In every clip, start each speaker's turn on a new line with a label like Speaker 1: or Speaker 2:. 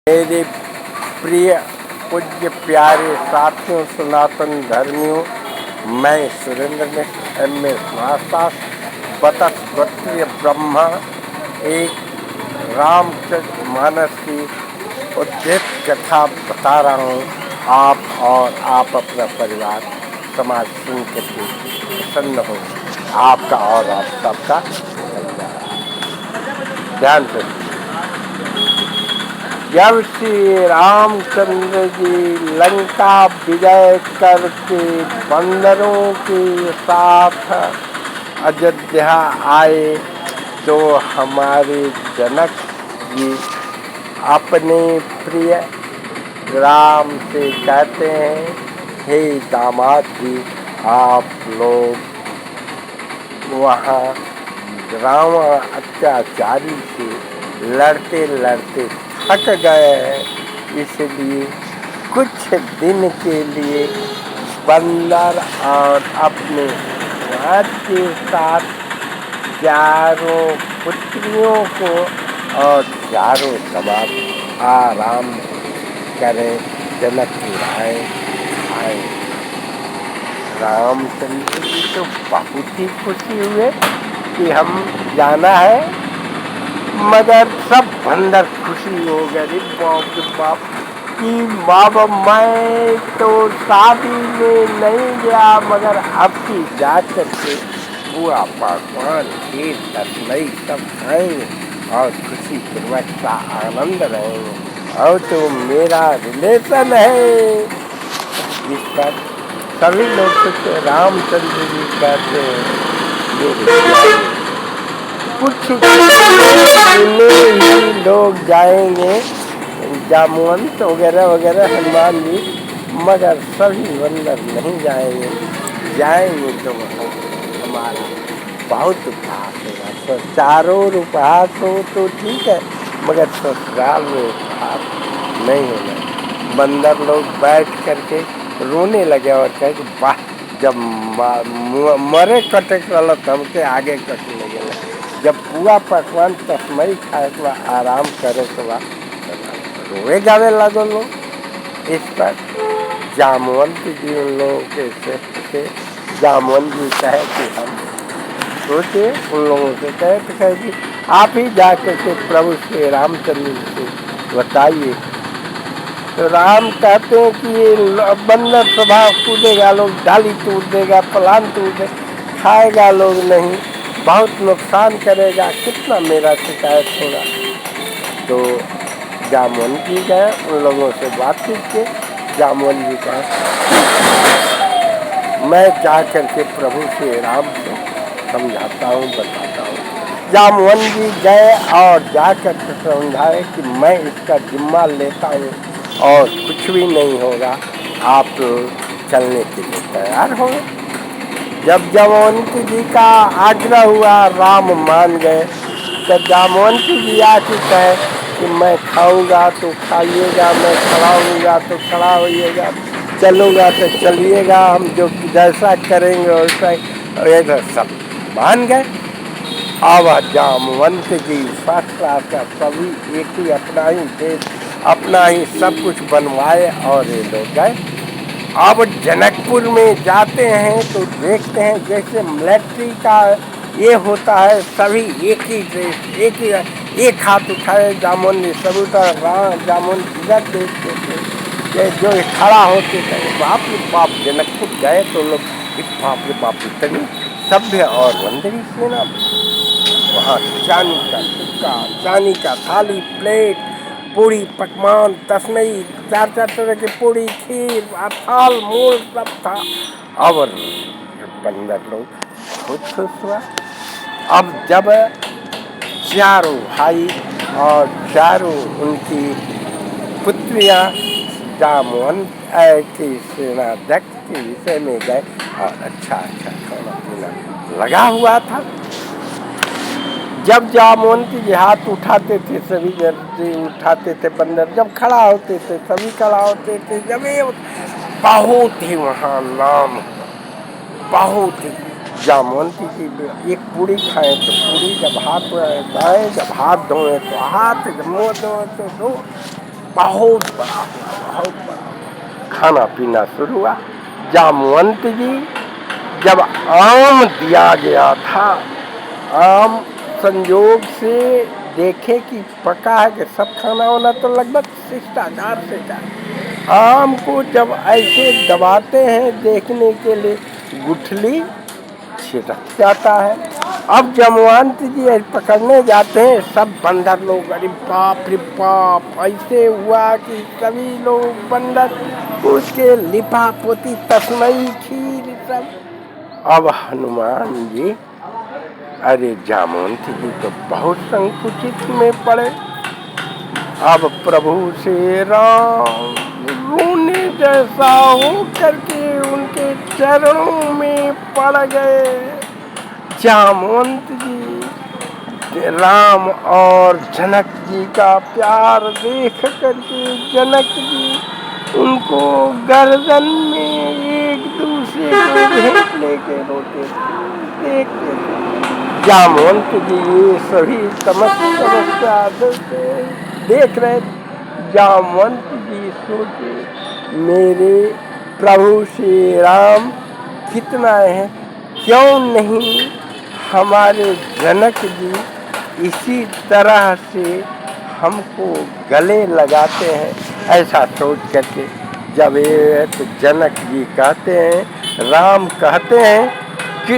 Speaker 1: मेरे प्रिय पूज्य प्यारे साथियों, सनातन धर्मियों, मैं सुरेंद्र मिश्र M.A. महाशास्त्र बतस गोत्रीय ब्रह्मा एक रामचरितमानस की उद्धृत कथा बता रहा हूँ। आप अपना परिवार समाज सुन करके प्रसन्न हो। आपका और आप सबका ध्यान से। जब श्री रामचंद्र जी लंका विजय करके बंदरों के साथ अयोध्या आए तो हमारे जनक जी अपने प्रिय राम से कहते हैं, हे दामाद जी, आप लोग वहाँ रावण अत्याचारी से लड़ते लड़ते थक गए हैं, इसलिए कुछ दिन के लिए बंदर और अपने राज्य के साथ चारों पुत्रियों को और चारों सवार आराम करें। जनक की राय आए। रामचंद्र जी तो बहुत ही खुशी हुए कि हम जाना है, मगर सब बंदर खुशी हो गए। बाप रे बाप कि बाबा मैं तो शादी में नहीं गया, मगर अब की जा करके बुआ पकवान खीर तस्मई सब खाएंगे और खुशी पूर्वक का आनंद रहेंगे। और तो मेरा रिलेशन है। इस पर सभी लोग कुछ रामचंद्र जी कहते हैं, कुछ ही लोग जाएंगे, जामुवंत वगैरह वगैरह हनुमान जी, मगर सभी बंदर नहीं जाएंगे। जाएंगे तो हमारा बहुत उपहास होगा। तो चारों उपहास हो तो ठीक है, मगर ससुराल में उपहास नहीं होगा। बंदर लोग बैठ करके रोने लगे और कहे कि वाह, जब मरे कटे वाला हमके आगे कटे लगे, जब पूरा पकवान तस्मई खाए तो आराम करे तो रोए गावे लगो लोग। इस पर जामवंत जी उन लोगों के से जामवंत जी कहे कि हम सोचे, उन लोगों से कहे कि आप ही जाकर के प्रभु श्री रामचंद्र से बताइए। तो राम कहते हैं कि ये बंदर स्वभाव कूदेगा, लोग डाली टूट देगा, पलान टूट देगा, खाएगा लोग नहीं, बहुत नुकसान करेगा, कितना मेरा शिकायत होगा। तो जामुन जी गए, उन लोगों से बातचीत की। जामुन जी कहे मैं जा करके प्रभु श्री राम से समझाता हूँ, बताता हूँ। जामुन जी गए और जाकर के समझाए कि मैं इसका जिम्मा लेता हूँ और कुछ भी नहीं होगा, आप चलने के लिए तैयार हो। जब जामवंत जी का आग्रह हुआ, राम मान गए। तो जामवंत जी आके कहे कि मैं खाऊंगा तो खाइएगा, मैं खड़ा होऊंगा तो खड़ा होइएगा, चलूँगा तो चलिएगा, हम जो जैसा करेंगे वैसा। इधर सब मान गए। अब जामवंत जी शास्त्रा का सभी एक ही अपना ही देश, अपना ही सब कुछ बनवाए और ये लोग गए। अब जनकपुर में जाते हैं तो देखते हैं जैसे मिलिट्री का ये होता है, सभी एक ही ड्रेस, एक हाथ उठाए जामुन ने सब उठा, जामुन इधर देखते थे जो खड़ा होते थे। बाप रे बाप, जनकपुर गए तो लोग बाप रे बाप, इतनी सभ्य और वंदनीय सेना। वहाँ चांदी का सिक्का, चांदी का थाली, प्लेट, पूरी पकवान, तस्मई, चार तरह की पूरी, खीर, थाल मूल सब था। और बंदर लोग बहुत खुश हुआ। अब जब चारों भाई और चारों उनकी पुत्रियां जामवंत की सेनाध्यक्ष के विषय में गए और अच्छा खाना पीना लगा हुआ था। जब जामवंत जी हाथ उठाते थे, सभी उठाते थे, बंदर जब खड़ा होते थे सभी खड़ा होते थे। जब ये बहुत ही वहाँ नाम, बहुत ही जामवंत जी एक पूरी खाएं तो पूरी, जब हाथ धोएं, जब हाथ धोएं तो हाथ, जब मुँह धोएं तो धो। बहुत बड़ा हुआ, बहुत बड़ा। खाना पीना शुरू हुआ। जामवंत जी जब आम दिया गया था, आम संयोग से देखे कि पका है कि सब खाना होना तो लगभग शिष्टाचार से जाए। आम को जब ऐसे दबाते हैं देखने के लिए, गुठली छिटक जाता है। अब जामवंत जी पकड़ने जाते हैं, सब बंदर लोग, अरे बाप रे बाप, ऐसे हुआ कि सभी लोग बंदर उसके लिपा पोती तस्मई खीर सब। अब हनुमान जी, अरे जामवंत जी तो बहुत संकुचित में पड़े। अब प्रभु से राम रोने जैसा हो करके उनके चरणों में पड़ गए। जामवंत जी राम और जनक जी का प्यार देख करके जनक जी उनको गर्दन में एक दूसरे को भेंट लेके रोते देखते थे। जामवंत जी ये सभी समस्या देख रहे। जामवंत जी सोचे, मेरे प्रभु श्री राम कितना है, क्यों नहीं हमारे जनक जी इसी तरह से हमको गले लगाते हैं। ऐसा सोच करके जब ये तो जनक जी कहते हैं, राम कहते हैं कि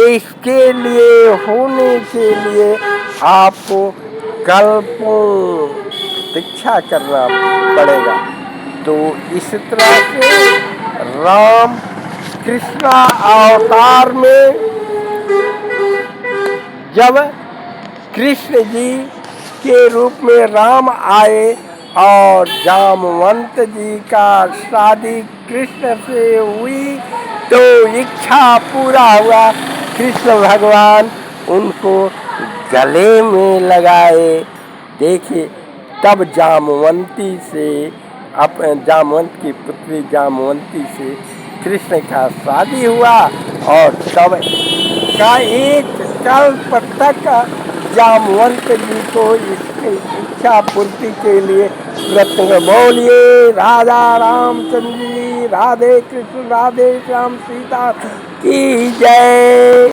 Speaker 1: इसके लिए होने के लिए आपको कल्पों प्रतीक्षा करना पड़ेगा। तो इस तरह से राम कृष्ण अवतार में जब कृष्ण जी के रूप में राम आए और जामवंत जी का शादी कृष्ण से हुई, तो इच्छा पूरा हुआ। कृष्ण भगवान उनको गले में लगाए। देखिए, तब जामवंती से जामवंत की पुत्री जामवंती से कृष्ण का शादी हुआ और तब का एक कल्प तक जामवंत जी को इसकी इच्छा पूर्ति के लिए व्रत बोलिए राधा रामचंद्र जी, राधे कृष्ण राधे श्याम सीता की जय।